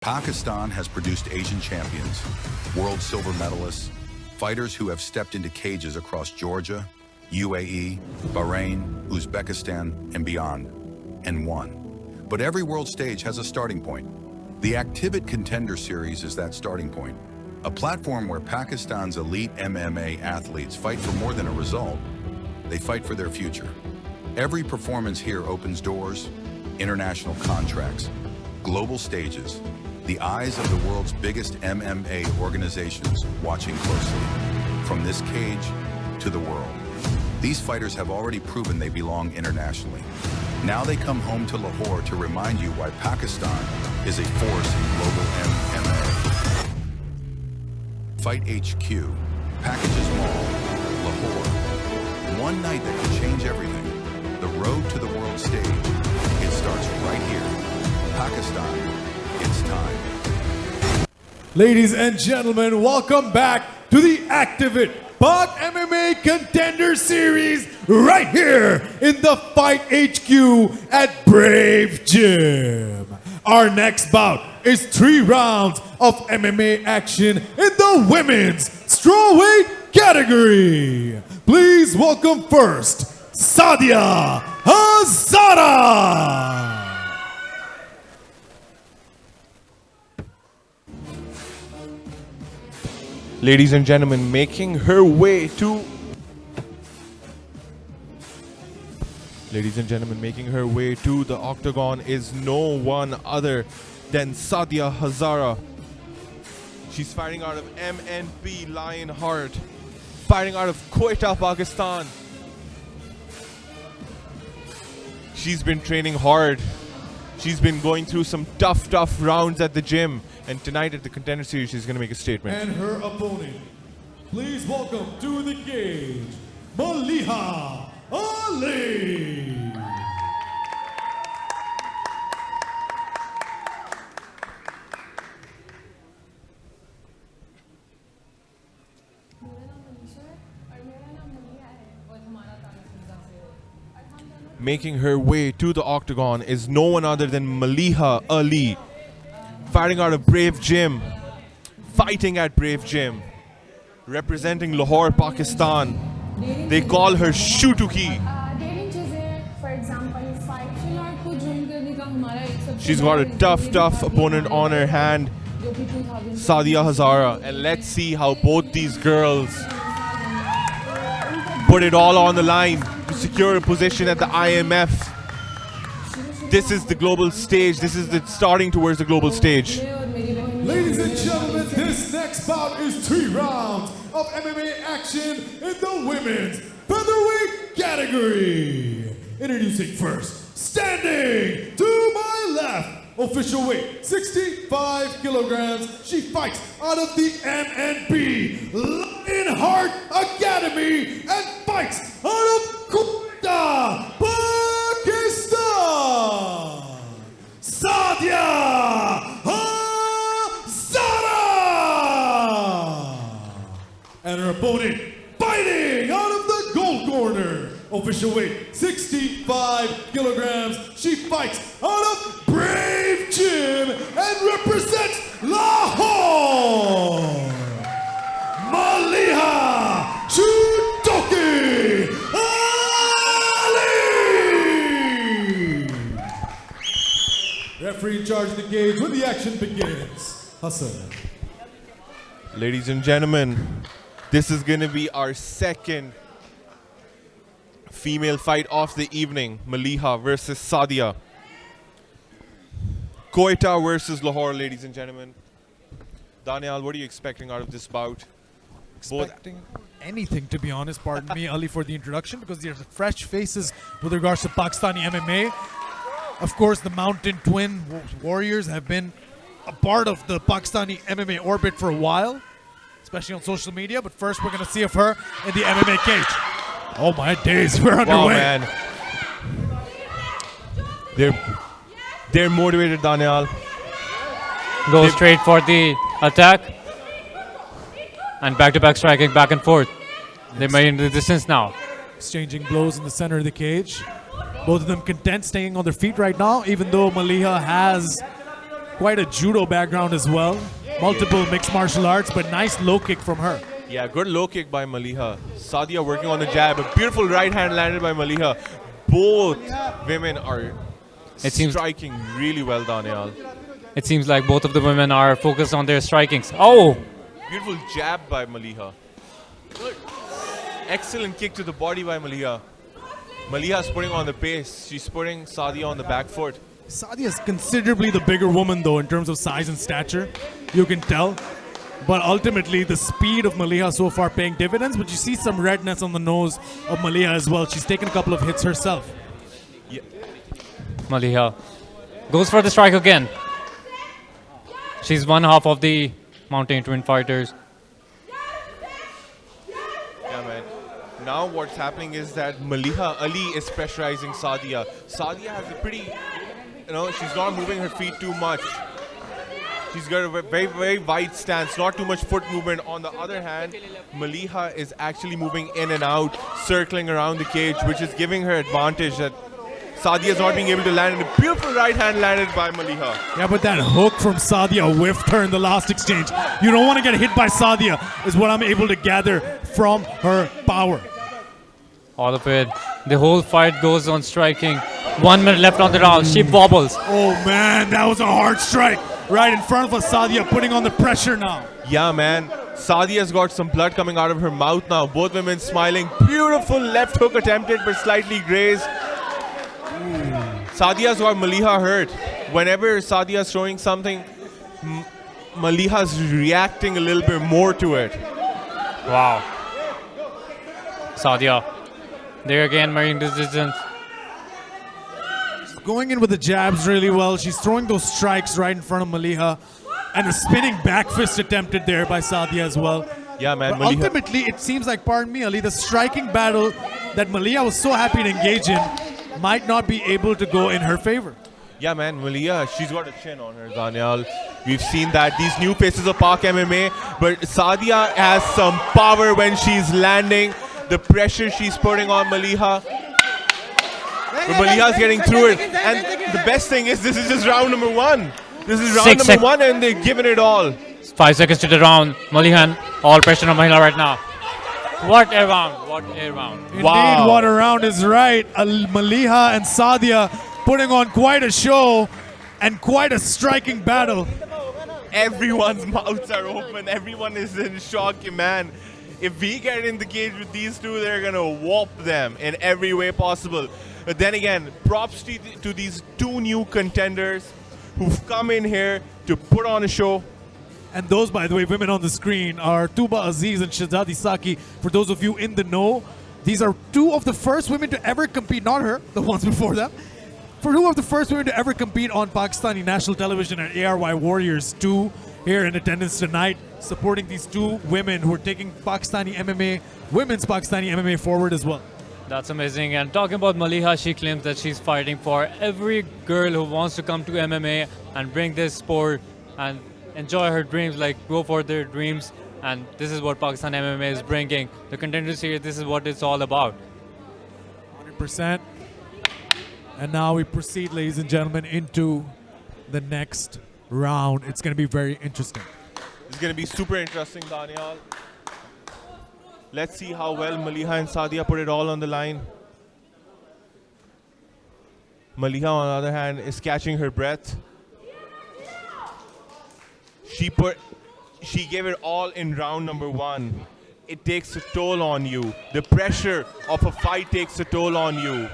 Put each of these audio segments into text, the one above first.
Pakistan has produced Asian champions, world silver medalists, fighters who have stepped into cages across Georgia, UAE, Bahrain, Uzbekistan, and beyond, and won. But every world stage has a starting point. The Activit Contender Series is that starting point, a platform where Pakistan's elite MMA athletes fight for more than a result. They fight for their future. Every performance here opens doors, international contracts, global stages, the eyes of the world's biggest MMA organizations watching closely, from this cage to the world. These fighters have already proven they belong internationally. Now they come home to Lahore to remind you why Pakistan is a force in global MMA. Fight HQ, Packages Mall, Lahore. One night that can change everything. The road to the world stage. It starts right here. Pakistan, it's time. Ladies and gentlemen, welcome back to the Activit PAKMMA Contender Series right here in the Fight HQ at Brave Gym. Our next bout is 3 rounds of MMA action in the women's strawweight category. Please welcome first, Sadia Hazara. Ladies and gentlemen, making her way to the octagon is no one other than Sadia Hazara. She's fighting out of MNP Lionheart, fighting out of Quetta, Pakistan. She's been training hard. She's been going through some tough rounds at the gym. And tonight at the Contender Series, she's going to make a statement. And her opponent, please welcome to the cage, Maliha Ali. Making her way to the octagon is no one other than Maliha Ali, fighting out of Brave Gym, fighting at Brave Gym, representing Lahore, Pakistan. They call her Shutuki. She's got a tough opponent on her hand, Sadia Hazara. And let's see how both these girls put it all on the line to secure a position at the IMF. This is the global stage. This is the starting towards the global stage. Ladies and gentlemen, this next bout is 3 rounds of MMA action in the women's featherweight category. Introducing first, standing to my left, official weight 65 kilograms. She fights out of the MNP Lionheart Academy and fights out of Quetta, Pakistan, Sadia Hazara. And her opponent fighting out of the gold corner, official weight 65 kilograms. She fights out of Brave Gym and represents Lahore, Maliha Chutoki Ali. Referee in charge of the cage when the action begins. Hassan. Ladies and gentlemen, this is going to be our second female fight of the evening. Maliha versus Sadia. Quetta versus Lahore, ladies and gentlemen. Daniel, what are you expecting out of this bout? Expecting anything, to be honest. Pardon me, Ali, for the introduction, because there's fresh faces with regards to Pakistani MMA. Of course, the Mountain Twin Warriors have been a part of the Pakistani MMA orbit for a while, especially on social media. But first, we're going to see of her in the MMA cage. Oh my days, we're underway. Wow, man. They're motivated, Daniel. Go straight for the attack. And back-to-back striking, back and forth. They're in the distance now. Exchanging blows in the center of the cage. Both of them content staying on their feet right now, even though Maliha has quite a judo background as well. Multiple mixed martial arts, but nice low kick from her. Yeah, good low kick by Maliha. Sadia working on the jab. A beautiful right hand landed by Maliha. Both women are striking really well, Daniel. It seems like both of the women are focused on their strikings. Oh! Beautiful jab by Maliha. Good. Excellent kick to the body by Maliha. Maliha's putting on the pace. She's putting Sadia on the back foot. Sadia is considerably the bigger woman, though, in terms of size and stature. You can tell. But ultimately, the speed of Maliha so far paying dividends. But you see some redness on the nose of Maliha as well. She's taken a couple of hits herself. Yeah. Maliha goes for the strike again. She's one half of the Mountain Twin fighters. Yeah, man. Now what's happening is that Maliha Ali is pressurizing Sadia. Sadia has a pretty, she's not moving her feet too much. She's got a very, very wide stance, not too much foot movement. On the other hand, Maliha is actually moving in and out, circling around the cage, which is giving her advantage that Sadia is not being able to land. And a beautiful right hand landed by Maliha. Yeah, but that hook from Sadia whiffed her in the last exchange. You don't want to get hit by Sadia, is what I'm able to gather from her power. All of it. The whole fight goes on striking. 1 minute left on the round. She wobbles. Oh, man, that was a hard strike. Right in front of Sadia, putting on the pressure now. Yeah, man. Sadia's got some blood coming out of her mouth now. Both women smiling. Beautiful left hook attempted, but slightly grazed. Sadia's got Maliha hurt. Whenever Sadia's showing something, Maliha's reacting a little bit more to it. Wow. Sadia. There again, marrying this distance. Going in with the jabs really well. She's throwing those strikes right in front of Maliha. And a spinning back fist attempted there by Sadia as well. Yeah, man. But ultimately, it seems like, pardon me, Ali, the striking battle that Maliha was so happy to engage in might not be able to go in her favor. Yeah, man. Maliha, she's got a chin on her, Daniel. We've seen that. These new faces of PAKMMA. But Sadia has some power when she's landing. The pressure she's putting on Maliha. But Maliha's getting through it. And the best thing is this is just round number 1. This is round number 1 and they're giving it all. 5 seconds to the round. Malihan, all pressure on Maliha right now. What a round. What a round. Indeed, what a round is right. Maliha and Sadia putting on quite a show and quite a striking battle. Everyone's mouths are open. Everyone is in shock, man. If we get in the cage with these two, they're going to whop them in every way possible. But then again, props to these two new contenders who've come in here to put on a show. And those, by the way, women on the screen are Tuba Aziz and Shahzadi Saki. For those of you in the know, these are two of the first women to ever compete, not her, the ones before them. For two of the first women to ever compete on Pakistani national television at ARY Warriors 2 here in attendance tonight, supporting these two women who are taking Pakistani MMA, women's Pakistani MMA forward as well. That's amazing. And talking about Maliha, she claims that she's fighting for every girl who wants to come to MMA and bring this sport and enjoy her dreams, like go for their dreams. And this is what Pakistan MMA is bringing. The Contender Series, this is what it's all about. 100%. And now we proceed, ladies and gentlemen, into the next round. It's going to be very interesting. It's going to be super interesting, Daniel. Let's see how well Maliha and Sadia put it all on the line. Maliha, on the other hand, is catching her breath. She gave it all in round number 1. It takes a toll on you. The pressure of a fight takes a toll on you.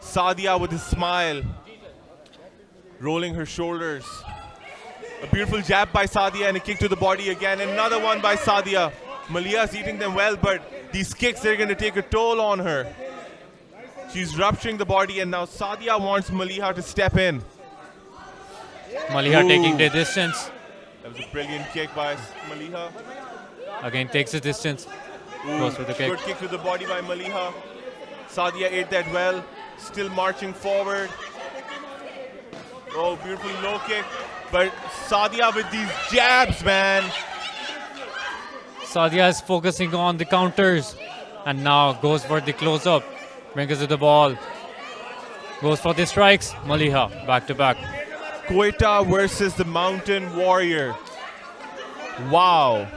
Sadia with a smile, rolling her shoulders. A beautiful jab by Sadia and a kick to the body again. Another one by Sadia. Maliha's eating them well, but these kicks, they're going to take a toll on her. She's rupturing the body, and now Sadia wants Maliha to step in. Maliha taking the distance. That was a brilliant kick by Maliha. Again, takes the distance. Goes for the kick. Good kick to the body by Maliha. Sadia ate that well. Still marching forward. Oh, beautiful low kick. But Sadia with these jabs, man. Sadia is focusing on the counters and now goes for the close-up. Brings it to the ball. Goes for the strikes. Maliha back to back. Quetta versus the Mountain Warrior. Wow.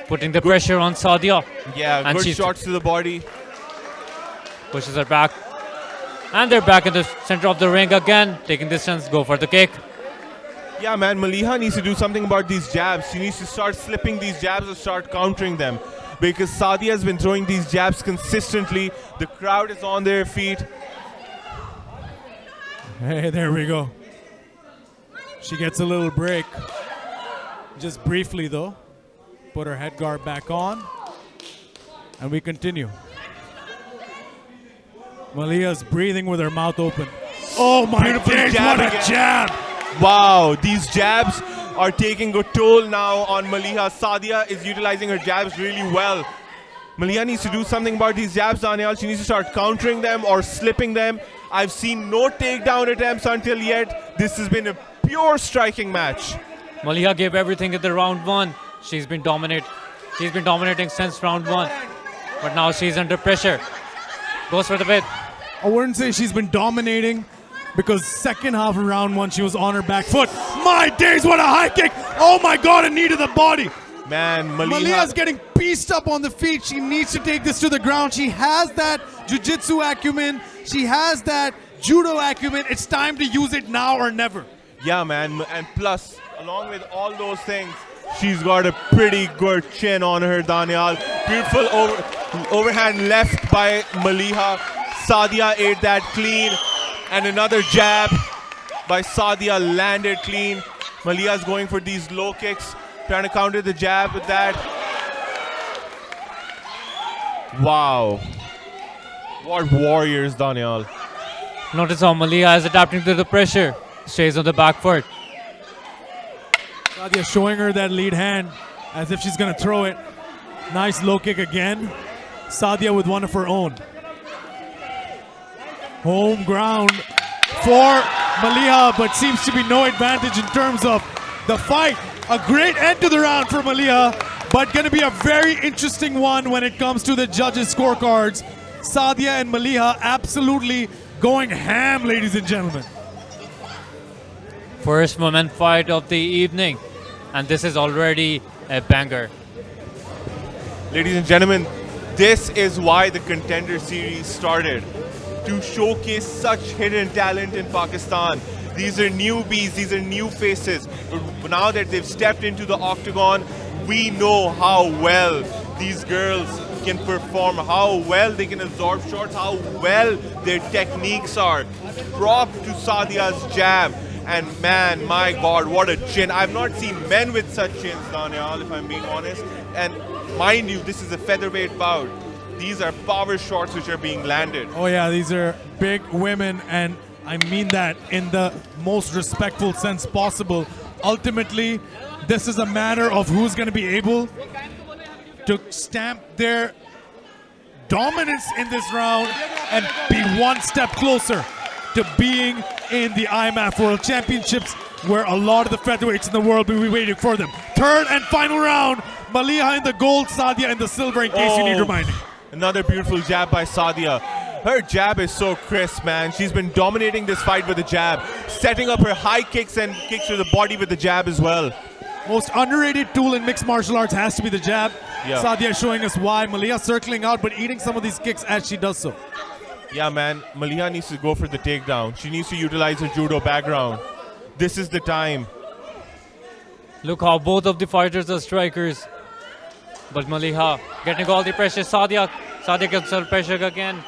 Putting the pressure on Sadia. Yeah, And good she's- shots to the body. Pushes her back. And they're back in the center of the ring again. Taking distance, go for the kick. Yeah, man, Maliha needs to do something about these jabs. She needs to start slipping these jabs or start countering them. Because Sadia has been throwing these jabs consistently. The crowd is on their feet. Hey, there we go. She gets a little break. Just briefly, though. Put her head guard back on. And we continue. Maliha's breathing with her mouth open. Oh my Beautiful days, jab what a again. jab! Wow, these jabs are taking a toll now on Maliha. Sadia is utilizing her jabs really well. Maliha needs to do something about these jabs, Daniel. She needs to start countering them or slipping them. I've seen no takedown attempts until yet. This has been a pure striking match. Maliha gave everything in the round one. She's been dominating since round one. But now she's under pressure. Goes for the bit. I wouldn't say she's been dominating because second half of round one she was on her back foot. My days, what a high kick! Oh my god, a knee to the body. Man, Maliha's getting pieced up on the feet. She needs to take this to the ground. She has that jiu-jitsu acumen. She has that judo acumen. It's time to use it now or never. Yeah, man. And plus, along with all those things, she's got a pretty good chin on her, Daniel. Beautiful overhand left by Maliha. Sadia ate that clean. And another jab by Sadia landed clean. Maliha's going for these low kicks, trying to counter the jab with that. Wow. What warriors, Daniel. Notice how Maliha is adapting to the pressure. Stays on the back foot. Sadia showing her that lead hand as if she's going to throw it. Nice low kick again. Sadia with one of her own. Home ground for Maliha, but seems to be no advantage in terms of the fight. A great end to the round for Maliha, but going to be a very interesting one when it comes to the judges' scorecards. Sadia and Maliha absolutely going ham, ladies and gentlemen. First moment fight of the evening. And this is already a banger. Ladies and gentlemen, this is why the Contender Series started. To showcase such hidden talent in Pakistan. These are newbies, these are new faces. But now that they've stepped into the octagon, we know how well these girls can perform, how well they can absorb shots, how well their techniques are. Prop to Sadia's jab. And man, my God, what a chin. I've not seen men with such chins, Daniel, if I'm being honest. And mind you, this is a featherweight bout. These are power shots which are being landed. Oh yeah, these are big women, and I mean that in the most respectful sense possible. Ultimately, this is a matter of who's going to be able to stamp their dominance in this round and be one step closer to being in the IMAF World Championships, where a lot of the featherweights in the world will be waiting for them. Third and final round, Maliha in the gold, Sadia in the silver, in case you need reminding. Another beautiful jab by Sadia. Her jab is so crisp, man. She's been dominating this fight with the jab, setting up her high kicks and kicks to the body with the jab as well. Most underrated tool in mixed martial arts has to be the jab. Yeah. Sadia showing us why. Maliha circling out but eating some of these kicks as she does so. Yeah, man, Maliha needs to go for the takedown. She needs to utilize her judo background. This is the time. Look how both of the fighters are strikers. But Maliha getting all the pressure. Sadia gets her pressure again.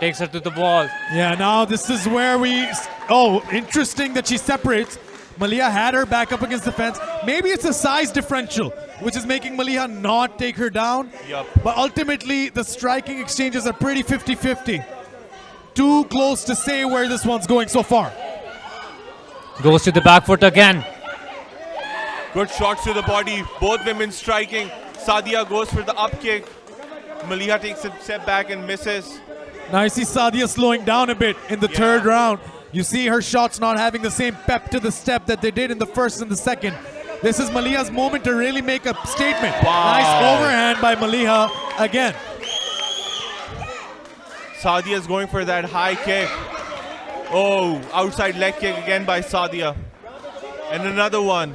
Takes her to the wall. Yeah, now this is where we... Oh, interesting that she separates. Maliha had her back up against the fence. Maybe it's a size differential, which is making Maliha not take her down. Yup. But ultimately, the striking exchanges are pretty 50-50. Too close to say where this one's going so far. Goes to the back foot again. Good shots to the body. Both women striking. Sadia goes for the up kick. Maliha takes a step back and misses. Now you see Sadia slowing down a bit in the third round. You see her shots not having the same pep to the step that they did in the first and the second. This is Maliha's moment to really make a statement. Wow. Nice overhand by Maliha again. Sadia is going for that high kick. Oh, outside leg kick again by Sadia. And another one.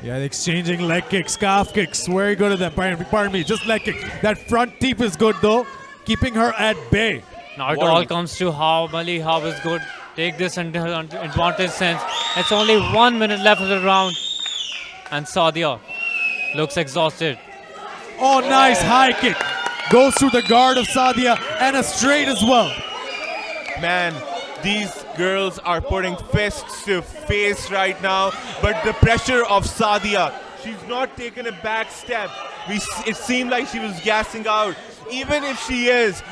Yeah, exchanging leg kicks, calf kicks. Very good at that. Pardon me, just leg kick. That front teep is good though, keeping her at bay. Now it all comes to how Maliha was good. Take this into her advantage sense. It's only 1 minute left of the round. And Sadia looks exhausted. Oh, nice high kick. Goes through the guard of Sadia and a straight as well. Man, these girls are putting fists to face right now, but the pressure of Sadia, she's not taken a back step. It seemed like she was gassing out. Even if she is,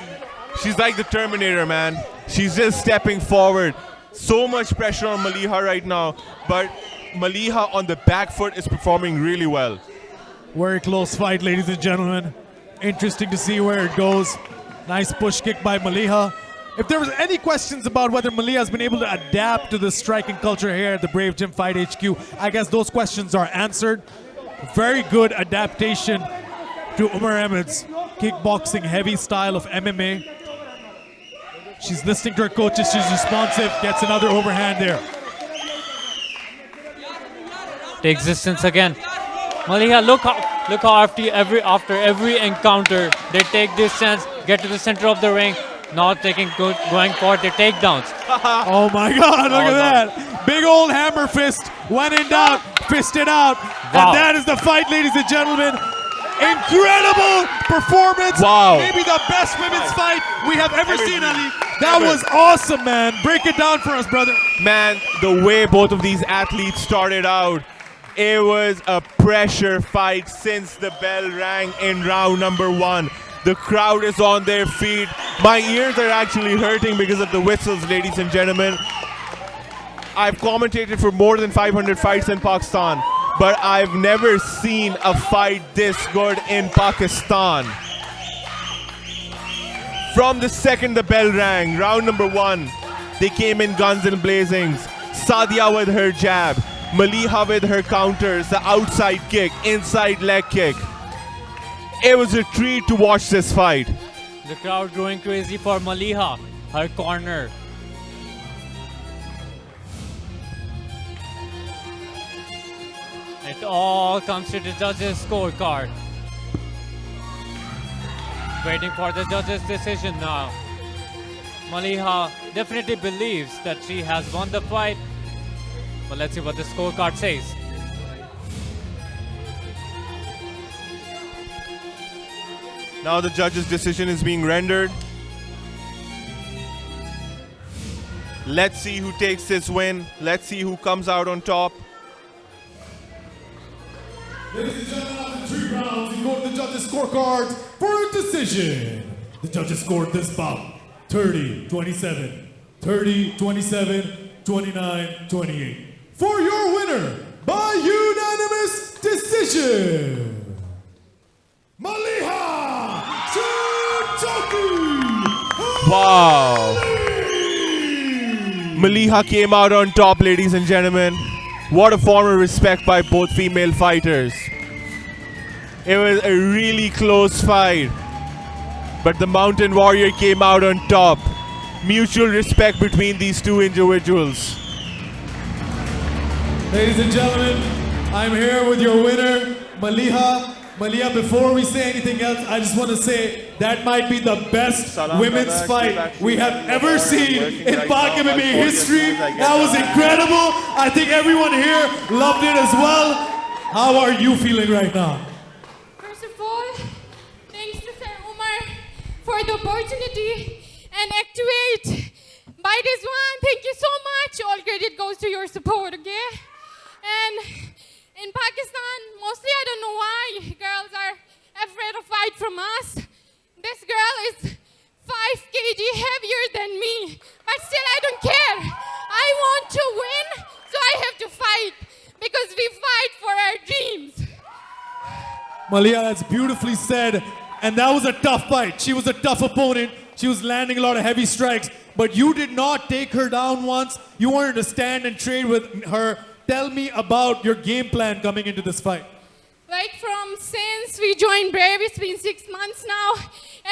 she's like the Terminator, man. She's just stepping forward. So much pressure on Maliha right now, but Maliha on the back foot is performing really well. Very close fight, ladies and gentlemen. Interesting to see where it goes. Nice push kick by Maliha. If there was any questions about whether Maliha has been able to adapt to the striking culture here at the Brave Gym Fight HQ, I guess those questions are answered. Very good adaptation to Umar Ahmed's kickboxing heavy style of MMA. She's listening to her coaches, she's responsive, gets another overhand there. Takes distance again. Maliha, look how after every encounter, they take distance, get to the center of the ring, not going for the takedowns. Oh my God, look at that. Big old hammer fist, when in doubt, fisted out. Wow. And that is the fight, ladies and gentlemen. Incredible performance. Wow. Maybe the best women's fight we have ever seen, Ali. That was awesome, man. Break it down for us, brother. Man, the way both of these athletes started out, it was a pressure fight since the bell rang in round number 1. The crowd is on their feet. My ears are actually hurting because of the whistles, ladies and gentlemen. I've commentated for more than 500 fights in Pakistan, but I've never seen a fight this good in Pakistan. From the second the bell rang, round number 1, they came in guns and blazings. Sadia with her jab, Maliha with her counters, the outside kick, inside leg kick. It was a treat to watch this fight. The crowd going crazy for Maliha, her corner. It all comes to the judges' scorecard. Waiting for the judges' decision now. Maliha definitely believes that she has won the fight. But let's see what the scorecard says. Now the judge's decision is being rendered. Let's see who takes this win. Let's see who comes out on top. Ladies and gentlemen, after 3 rounds, we go to the judges' scorecards for a decision. The judges scored this bout 30-27, 30-27, 29-28. For your winner, by unanimous decision, Maliha Sutoki! Wow. Maliha came out on top, ladies and gentlemen. What a form of respect by both female fighters. It was a really close fight, but the Mountain Warrior came out on top. Mutual respect between these two individuals. Ladies and gentlemen, I'm here with your winner, Maliha. Maliha, before we say anything else, I just want to say that might be the best women's fight we have ever seen in PAKMMA history. That was incredible. I think everyone here loved it as well. How are you feeling right now? First of all, thanks to Sir Umar for the opportunity and Activit. By this one, thank you so much. All credit goes to your support, okay? And in Pakistan, mostly I don't know why girls are afraid to fight from us. This girl is 5 kg heavier than me, but still I don't care. I want to win, so I have to fight because we fight for our dreams. Maliha, that's beautifully said. And that was a tough fight. She was a tough opponent. She was landing a lot of heavy strikes, but you did not take her down once. You wanted to stand and trade with her. Tell me about your game plan coming into this fight. Like since we joined Brave, it's been 6 months now,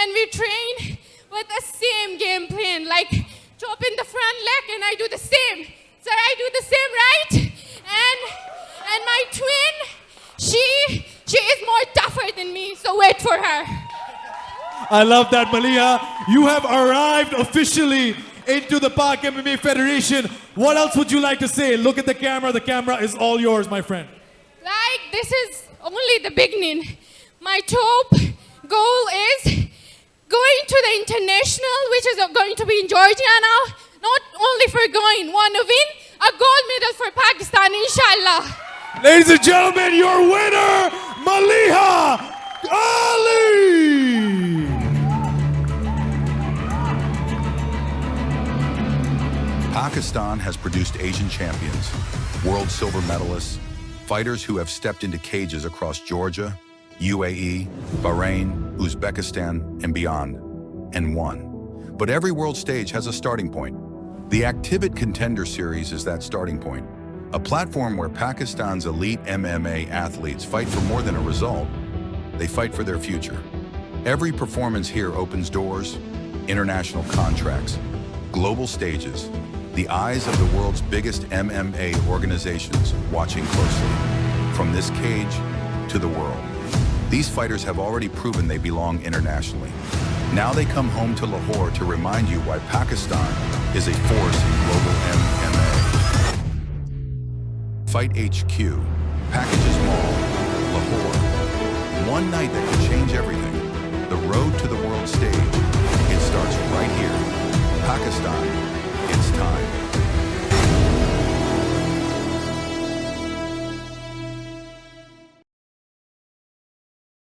and we train with the same game plan. Like chop in the front leg, and I do the same. Sir, I do the same, right? And my twin, she is more tougher than me, so wait for her. I love that, Maliha. You have arrived officially into the PAKMMA Federation. What else would you like to say? Look at the camera. The camera is all yours, my friend. Like, this is only the beginning. My top goal is going to the international, which is going to be in Georgia now. Not only for going, want to win a gold medal for Pakistan, inshallah. Ladies and gentlemen, your winner, Maliha Ali! Pakistan has produced Asian champions, world silver medalists, fighters who have stepped into cages across Georgia, UAE, Bahrain, Uzbekistan, and beyond, and won. But every world stage has a starting point. The Activit Contender Series is that starting point, a platform where Pakistan's elite MMA athletes fight for more than a result. They fight for their future. Every performance here opens doors, international contracts, global stages, the eyes of the world's biggest MMA organizations watching closely, from this cage to the world. These fighters have already proven they belong internationally. Now they come home to Lahore to remind you why Pakistan is a force in global MMA. Fight HQ, Packages Mall, Lahore. One night that could change everything. The road to the